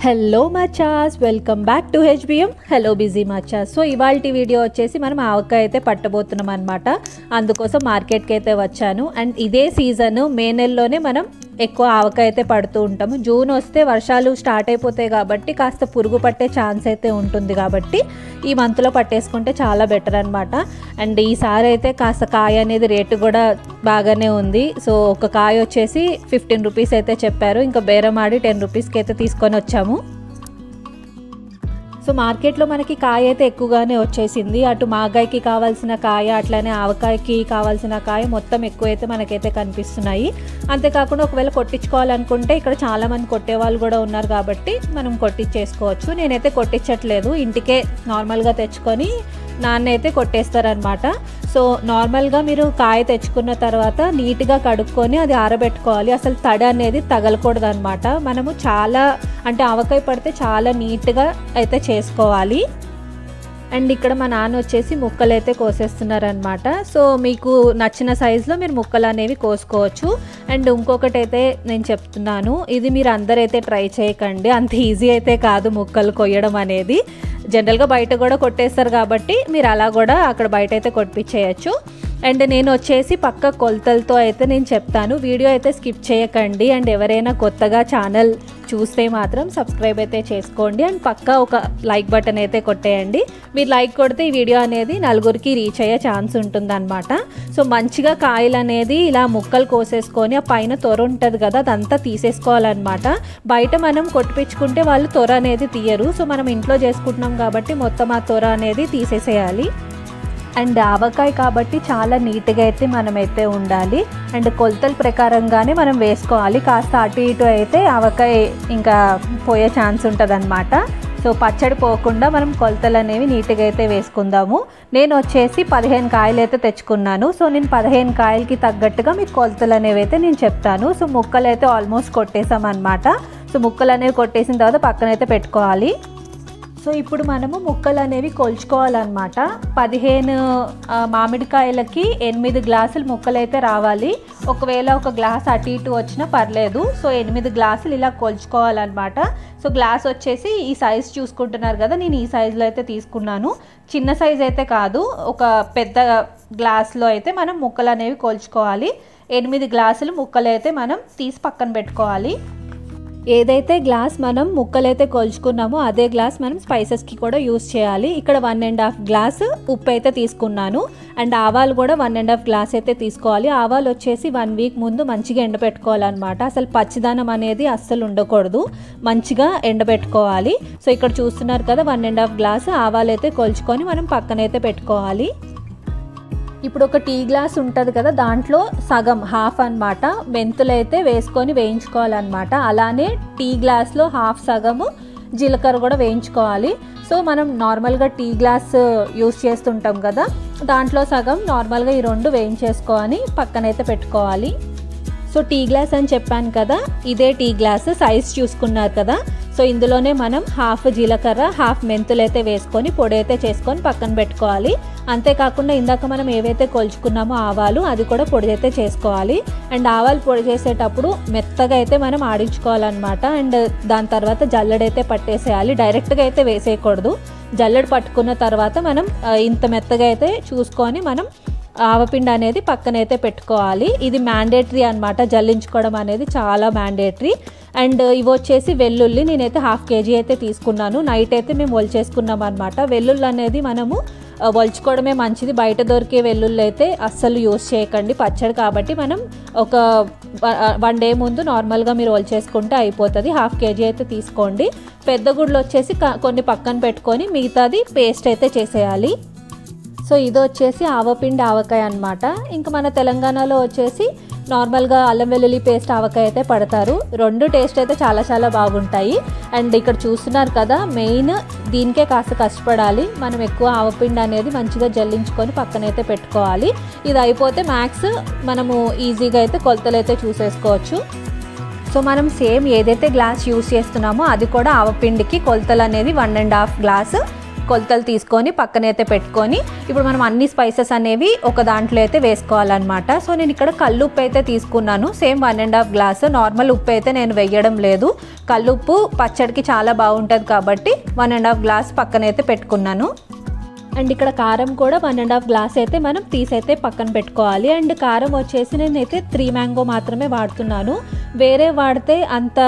Hello మచాస్, welcome back to HBM. Hello busy మచాస్. So ఇవాల్టి వీడియో వచ్చేసి మనం ఆవకాయ అయితే పట్టబోతున్నాం అనమాట. అందుకోసం మార్కెట్కి అయితే వచ్చాను. అండ్ ఇదే సీజన్ మే నెలలోనే మనం ఎక్కువ ఆవకాయ అయితే పడుతూ ఉంటాము. జూన్ వస్తే వర్షాలు స్టార్ట్ అయిపోతాయి కాబట్టి కాస్త పురుగు పట్టే ఛాన్స్ అయితే ఉంటుంది కాబట్టి ఈ మంత్లో పట్టేసుకుంటే చాలా బెటర్ అనమాట. అండ్ ఈసారి అయితే కాస్త కాయ అనేది రేటు కూడా బాగానే ఉంది. సో ఒక కాయ వచ్చేసి 15 రూపీస్ అయితే చెప్పారు. ఇంకా బేరం ఆడి 10 రూపీస్కి అయితే తీసుకొని వచ్చాము. సో మార్కెట్లో మనకి కాయ అయితే ఎక్కువగానే వచ్చేసింది. అటు మాగాయకి కావాల్సిన కాయ, అట్లానే ఆవకాయకి కావాల్సిన కాయ మొత్తం ఎక్కువైతే మనకైతే కనిపిస్తున్నాయి. అంతేకాకుండా ఒకవేళ కొట్టించుకోవాలనుకుంటే ఇక్కడ చాలామంది కొట్టేవాళ్ళు కూడా ఉన్నారు కాబట్టి మనం కొట్టించేసుకోవచ్చు. నేనైతే కొట్టించట్లేదు, ఇంటికే నార్మల్గా తెచ్చుకొని నాన్న అయితే కొట్టేస్తారనమాట. సో నార్మల్గా మీరు కాయ తెచ్చుకున్న తర్వాత నీట్గా కడుక్కొని అది ఆరబెట్టుకోవాలి. అసలు తడి అనేది తగలకూడదు అనమాట. మనము చాలా అంటే ఆవకాయ పడితే చాలా నీట్గా అయితే చేసుకోవాలి. అండ్ ఇక్కడ మా నాన్న వచ్చేసి ముక్కలు అయితే కోసేస్తున్నారనమాట. సో మీకు నచ్చిన సైజులో మీరు ముక్కలు అనేవి కోసుకోవచ్చు. అండ్ ఇంకొకటి అయితే నేను చెప్తున్నాను, ఇది మీరు అందరైతే ట్రై చేయకండి. అంత ఈజీ అయితే కాదు ముక్కలు కొయ్యడం అనేది. జనరల్గా బయట కూడా కొట్టేస్తారు కాబట్టి మీరు అలా కూడా అక్కడ బయట అయితే కొట్టించేయచ్చు. అండ్ నేను వచ్చేసి పక్క కొలతలతో అయితే నేను చెప్తాను, వీడియో అయితే స్కిప్ చేయకండి. అండ్ ఎవరైనా కొత్తగా ఛానల్ చూస్తే మాత్రం సబ్స్క్రైబ్ అయితే చేసుకోండి. అండ్ పక్క ఒక లైక్ బటన్ అయితే కొట్టేయండి. మీరు లైక్ కొడితే ఈ వీడియో అనేది నలుగురికి రీచ్ అయ్యే ఛాన్స్ ఉంటుందన్నమాట. సో మంచిగా కాయలు అనేది ఇలా ముక్కలు కోసేసుకొని ఆ పైన తొర ఉంటుంది కదా, అదంతా తీసేసుకోవాలన్నమాట. బయట మనం కొట్టిపించుకుంటే వాళ్ళు తొర అనేది తీయరు. సో మనం ఇంట్లో చేసుకుంటున్నాం కాబట్టి మొత్తం ఆ తొర అనేది తీసేసేయాలి. అండ్ ఆవకాయ కాబట్టి చాలా నీట్గా అయితే మనమైతే ఉండాలి. అండ్ కొలతల ప్రకారంగానే మనం వేసుకోవాలి. కాస్త అటు ఇటు అయితే ఆవకాయ ఇంకా పోయే ఛాన్స్ ఉంటుంది అనమాట. సో పచ్చడి పోకుండా మనం కొలతలు అనేవి నీట్గా అయితే వేసుకుందాము. నేను వచ్చేసి 15 కాయలు అయితే తెచ్చుకున్నాను. సో నేను 15 కాయలకి తగ్గట్టుగా మీకు కొలతలు అనేవి అయితే నేను చెప్తాను. సో ముక్కలు అయితే ఆల్మోస్ట్ కొట్టేసామన్నమాట. సో ముక్కలు అనేవి కొట్టేసిన తర్వాత పక్కనైతే పెట్టుకోవాలి. సో ఇప్పుడు మనము ముక్కలు అనేవి కొలుచుకోవాలన్నమాట. 15 మామిడికాయలకి 8 గ్లాసులు ముక్కలు అయితే రావాలి. ఒకవేళ ఒక గ్లాస్ అటు ఇటు వచ్చినా పర్లేదు. సో 8 గ్లాసులు ఇలా కొలుచుకోవాలన్నమాట. సో గ్లాస్ వచ్చేసి ఈ సైజ్ చూసుకుంటున్నారు కదా, నేను ఈ సైజులో అయితే తీసుకున్నాను. చిన్న సైజ్ అయితే కాదు, ఒక పెద్ద గ్లాస్లో అయితే మనం ముక్కలు అనేవి కొలుచుకోవాలి. 8 గ్లాసులు ముక్కలు అయితే మనం తీసి పక్కన పెట్టుకోవాలి. ఏదైతే గ్లాస్ మనం ముక్కలైతే కొలుచుకున్నామో అదే గ్లాస్ మనం స్పైసెస్కి కూడా యూస్ చేయాలి. ఇక్కడ 1.5 గ్లాస్ ఉప్పు అయితే తీసుకున్నాను. అండ్ ఆవాలు కూడా 1.5 గ్లాస్ అయితే తీసుకోవాలి. ఆవాలు వచ్చేసి 1 వీక్ ముందు మంచిగా ఎండబెట్టుకోవాలన్నమాట. అసలు పచ్చిదనం అనేది అస్సలు ఉండకూడదు, మంచిగా ఎండబెట్టుకోవాలి. సో ఇక్కడ చూస్తున్నారు కదా, 1.5 గ్లాస్ ఆవాలు అయితే కొలుచుకొని మనం పక్కనైతే పెట్టుకోవాలి. ఇప్పుడు ఒక టీ గ్లాస్ ఉంటుంది కదా, దాంట్లో సగం హాఫ్ అన్నమాట మెంతులు అయితే వేసుకొని వేయించుకోవాలన్నమాట. అలానే టీ గ్లాస్లో హాఫ్ సగము జీలకర్ర కూడా వేయించుకోవాలి. సో మనం నార్మల్గా టీ గ్లాస్ యూస్ చేస్తుంటాం కదా, దాంట్లో సగం నార్మల్గా ఈ 2 వేయించేసుకొని పక్కనైతే పెట్టుకోవాలి. సో టీ గ్లాస్ అని చెప్పాను కదా, ఇదే టీ గ్లాస్ సైజ్ చూసుకున్నారు కదా. సో ఇందులోనే మనం హాఫ్ జీలకర్ర, హాఫ్ మెంతులు అయితే వేసుకొని పొడి అయితే చేసుకొని పక్కన పెట్టుకోవాలి. అంతేకాకుండా ఇందాక మనం ఏవైతే కొలుచుకున్నామో ఆవాలు, అది కూడా పొడి అయితే చేసుకోవాలి. అండ్ ఆవాలు పొడి చేసేటప్పుడు మెత్తగా అయితే మనం ఆడించుకోవాలన్నమాట. అండ్ దాని తర్వాత జల్లెడైతే పట్టేసేయాలి, డైరెక్ట్గా అయితే వేసేయకూడదు. జల్లెడ పట్టుకున్న తర్వాత మనం ఇంత మెత్తగా అయితే చూసుకొని మనం ఆవపిండి అనేది పక్కనైతే పెట్టుకోవాలి. ఇది మ్యాండేటరీ అనమాట, జల్లించుకోవడం అనేది చాలా మ్యాండేటరీ. అండ్ ఇవి వచ్చేసి వెల్లుల్లి, నేనైతే 1/2 kg అయితే తీసుకున్నాను. నైట్ అయితే మేము ఒలిచేసుకున్నాం అనమాట. వెల్లుల్లి అనేది మనము ఒలుచుకోవడమే మంచిది. బయట దొరికే వెల్లుల్లి అయితే అస్సలు యూస్ చేయకండి పచ్చడి కాబట్టి. మనం ఒక 1 డే ముందు నార్మల్గా మీరు ఒలిచేసుకుంటే అయిపోతుంది. 1/2 kg అయితే తీసుకోండి. పెద్ద గుడ్లు వచ్చేసి కొన్ని పక్కన పెట్టుకొని మిగతాది పేస్ట్ అయితే చేసేయాలి. సో ఇది వచ్చేసి ఆవపిండి ఆవకాయ అనమాట. ఇంకా మన తెలంగాణలో వచ్చేసి నార్మల్గా అల్లం వెల్లుల్లి పేస్ట్ ఆవకాయ అయితే పడతారు. 2 టేస్ట్ అయితే చాలా చాలా బాగుంటాయి. అండ్ ఇక్కడ చూస్తున్నారు కదా, మెయిన్ దీనికే కాస్త కష్టపడాలి. మనం ఎక్కువ ఆవపిండి అనేది మంచిగా జల్లించుకొని పక్కనైతే పెట్టుకోవాలి. ఇది అయిపోతే మ్యాక్స్ మనము ఈజీగా అయితే కొలతలు అయితే చూసేసుకోవచ్చు. సో మనం సేమ్ ఏదైతే గ్లాస్ యూస్ చేస్తున్నామో అది కూడా ఆవపిండికి కొలతలు అనేది 1.5 గ్లాస్ కొలతలు తీసుకొని పక్కనైతే పెట్టుకొని ఇప్పుడు మనం అన్ని స్పైసెస్ అనేవి ఒక దాంట్లో అయితే వేసుకోవాలన్నమాట. సో నేను ఇక్కడ కల్లుప్పు అయితే తీసుకున్నాను, సేమ్ 1.5 గ్లాస్. నార్మల్ ఉప్పు అయితే నేను వేయడం లేదు, కల్లుప్పు పచ్చడికి చాలా బాగుంటుంది కాబట్టి 1.5 గ్లాస్ పక్కనైతే పెట్టుకున్నాను. అండ్ ఇక్కడ కారం కూడా 1.5 గ్లాస్ అయితే మనం తీసైతే పక్కన పెట్టుకోవాలి. అండ్ కారం వచ్చేసి నేనైతే 3 మ్యాంగో మాత్రమే వాడుతున్నాను, వేరే వాడితే అంత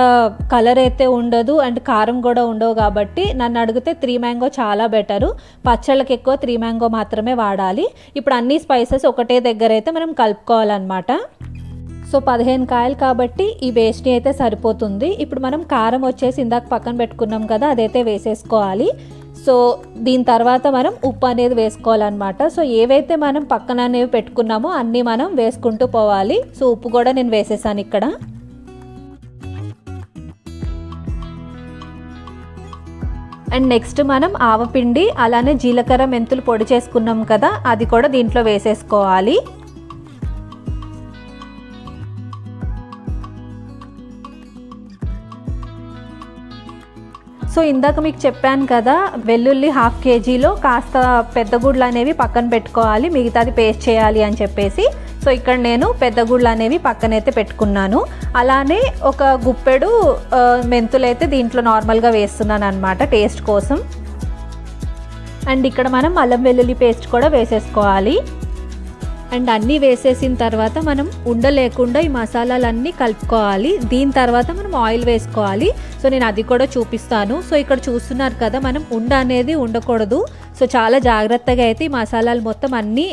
కలర్ అయితే ఉండదు అండ్ కారం కూడా ఉండవు కాబట్టి నన్ను అడిగితే 3 మ్యాంగో చాలా బెటరు. పచ్చళ్ళకి ఎక్కువ 3 మ్యాంగో మాత్రమే వాడాలి. ఇప్పుడు అన్ని స్పైసెస్ ఒకటే దగ్గర అయితే మనం కలుపుకోవాలన్నమాట. సో 15 కాయలు కాబట్టి ఈ వేస్ట్ని అయితే సరిపోతుంది. ఇప్పుడు మనం కారం వచ్చేసి ఇందాక పక్కన పెట్టుకున్నాం కదా, అదైతే వేసేసుకోవాలి. సో దీని తర్వాత మనం ఉప్పు అనేది వేసుకోవాలన్నమాట. సో ఏవైతే మనం పక్కన అనేవి పెట్టుకున్నామో అన్నీ మనం వేసుకుంటూ పోవాలి. సో ఉప్పు కూడా నేను వేసేసాను ఇక్కడ. అండ్ నెక్స్ట్ మనం ఆవపిండి అలానే జీలకర్ర మెంతులు పొడి చేసుకున్నాం కదా, అది కూడా దీంట్లో వేసేసుకోవాలి. సో ఇందాక మీకు చెప్పాను కదా, వెల్లుల్లి 1/2 కేజీలో కాస్త పెద్ద గుడ్లు అనేవి పక్కన పెట్టుకోవాలి, మిగతాది పేస్ట్ చేయాలి అని చెప్పేసి. సో ఇక్కడ నేను పెద్ద గుడ్లు అనేవి పక్కనైతే పెట్టుకున్నాను. అలానే ఒక గుప్పెడు మెంతులు అయితే దీంట్లో నార్మల్గా వేస్తున్నాను అనమాట టేస్ట్ కోసం. అండ్ ఇక్కడ మనం అల్లం వెల్లుల్లి పేస్ట్ కూడా వేసేసుకోవాలి. అండ్ అన్నీ వేసేసిన తర్వాత మనం ఉండలేకుండా ఈ మసాలాలన్నీ కలుపుకోవాలి. దీని తర్వాత మనం ఆయిల్ వేసుకోవాలి. సో నేను అది కూడా చూపిస్తాను. సో ఇక్కడ చూస్తున్నారు కదా, మనం ఉండ అనేది ఉండకూడదు. సో చాలా జాగ్రత్తగా అయితే ఈ మసాలాలు మొత్తం అన్నీ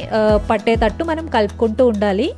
పట్టేటట్టు మనం కలుపుకుంటూ ఉండాలి.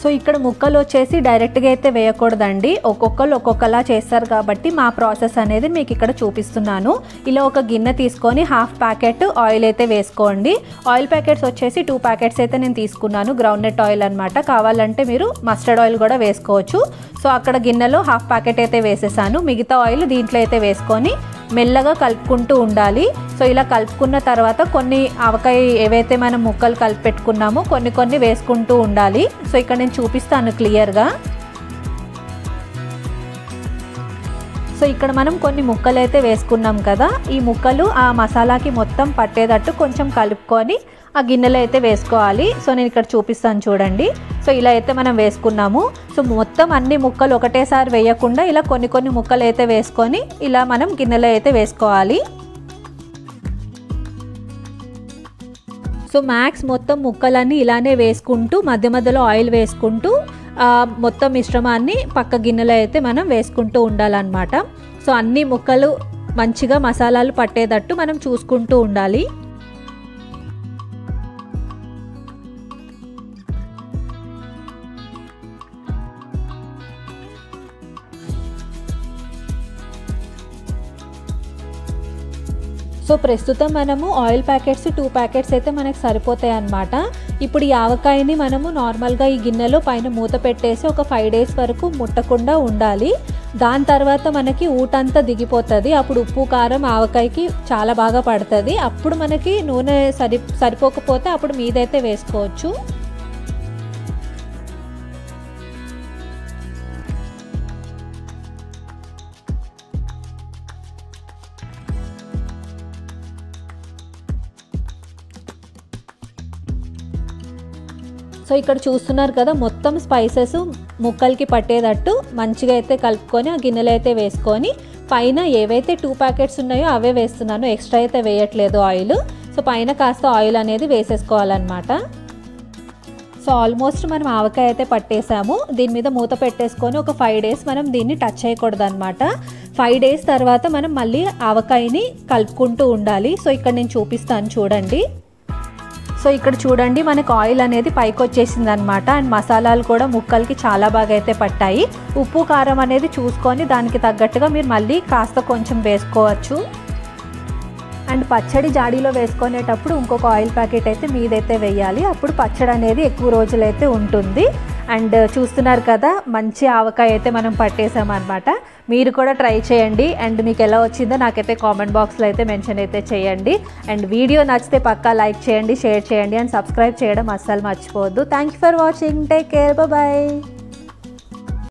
సో ఇక్కడ ముక్కలు వచ్చేసి డైరెక్ట్గా అయితే వేయకూడదండి, ఒక్కొక్కరు ఒక్కొక్కలా చేస్తారు కాబట్టి మా ప్రాసెస్ అనేది మీకు ఇక్కడ చూపిస్తున్నాను. ఇలా ఒక గిన్నె తీసుకొని 1/2 ప్యాకెట్ ఆయిల్ అయితే వేసుకోండి. ఆయిల్ ప్యాకెట్స్ వచ్చేసి 2 ప్యాకెట్స్ అయితే నేను తీసుకున్నాను, గ్రౌండ్నట్ ఆయిల్ అనమాట. కావాలంటే మీరు మస్టర్డ్ ఆయిల్ కూడా వేసుకోవచ్చు. సో అక్కడ గిన్నెలో 1/2 ప్యాకెట్ అయితే వేసేసాను. మిగతా ఆయిల్ దీంట్లో అయితే వేసుకొని మెల్లగా కలుపుకుంటూ ఉండాలి. సో ఇలా కలుపుకున్న తర్వాత కొన్ని ఆవకాయ ఏవైతే మనం ముక్కలు కలిపి పెట్టుకున్నామో కొన్ని వేసుకుంటూ ఉండాలి. సో ఇక్కడ నేను చూపిస్తాను క్లియర్గా. సో ఇక్కడ మనం కొన్ని ముక్కలు అయితే వేసుకున్నాం కదా, ఈ ముక్కలు ఆ మసాలాకి మొత్తం పట్టేటట్టు కొంచెం కలుపుకొని ఆ గిన్నెలో అయితే వేసుకోవాలి. సో నేను ఇక్కడ చూపిస్తాను చూడండి. సో ఇలా అయితే మనం వేసుకున్నాము. సో మొత్తం అన్ని ముక్కలు ఒకటేసారి వేయకుండా ఇలా కొన్ని ముక్కలు అయితే వేసుకొని ఇలా మనం గిన్నెలో అయితే వేసుకోవాలి. సో మ్యాక్స్ మొత్తం ముక్కలన్నీ ఇలానే వేసుకుంటూ మధ్య మధ్యలో ఆయిల్ వేసుకుంటూ మొత్తం మిశ్రమాన్ని పక్క గిన్నెలో అయితే మనం వేసుకుంటూ ఉండాలన్నమాట. సో అన్ని ముక్కలు మంచిగా మసాలాలు పట్టేటట్టు మనం చూసుకుంటూ ఉండాలి. సో ప్రస్తుతం మనము ఆయిల్ ప్యాకెట్స్ 2 ప్యాకెట్స్ అయితే మనకు సరిపోతాయి అన్నమాట. ఇప్పుడు ఈ ఆవకాయని మనము నార్మల్గా ఈ గిన్నెలో పైన మూత పెట్టేసి ఒక 5 డేస్ వరకు ముట్టకుండా ఉండాలి. దాని తర్వాత మనకి ఊటంతా దిగిపోతుంది. అప్పుడు ఉప్పు కారం ఆవకాయకి చాలా బాగా పడుతుంది. అప్పుడు మనకి నూనె సరిపోకపోతే అప్పుడు మీదైతే వేసుకోవచ్చు. సో ఇక్కడ చూస్తున్నారు కదా, మొత్తం స్పైసెస్ ముక్కలకి పట్టేటట్టు మంచిగా అయితే కలుపుకొని ఆ గిన్నెలో అయితే వేసుకొని పైన ఏవైతే 2 ప్యాకెట్స్ ఉన్నాయో అవే వేస్తున్నాను, ఎక్స్ట్రా అయితే వేయట్లేదు ఆయిల్. సో పైన కాస్త ఆయిల్ అనేది వేసేసుకోవాలన్నమాట. సో ఆల్మోస్ట్ మనం ఆవకాయ అయితే పట్టేసాము. దీని మీద మూత పెట్టేసుకొని ఒక 5 డేస్ మనం దీన్ని టచ్ చేయకూడదు అనమాట. 5 డేస్ తర్వాత మనం మళ్ళీ ఆవకాయని కలుపుకుంటూ ఉండాలి. సో ఇక్కడ నేను చూపిస్తాను చూడండి. సో ఇక్కడ చూడండి, మనకు ఆయిల్ అనేది పైకి వచ్చేసింది అనమాట. అండ్ మసాలాలు కూడా ముక్కలకి చాలా బాగా అయితే పట్టాయి. ఉప్పు కారం అనేది చూసుకొని దానికి తగ్గట్టుగా మీరు మళ్ళీ కాస్త కొంచెం వేసుకోవచ్చు. అండ్ పచ్చడి జాడీలో వేసుకునేటప్పుడు ఇంకొక ఆయిల్ ప్యాకెట్ అయితే మీదైతే వేయాలి. అప్పుడు పచ్చడి అనేది ఎక్కువ రోజులైతే ఉంటుంది. అండ్ చూస్తున్నారు కదా, మంచి ఆవకాయ అయితే మనం పట్టేసామన్నమాట. మీరు కూడా ట్రై చేయండి అండ్ మీకు ఎలా వచ్చిందో నాకైతే కామెంట్ బాక్స్లో అయితే మెన్షన్ అయితే చేయండి. అండ్ వీడియో నచ్చితే పక్కా లైక్ చేయండి, షేర్ చేయండి అండ్ సబ్స్క్రైబ్ చేయడం అస్సలు మర్చిపోవద్దు. Thank you for watching. Take care. Bye.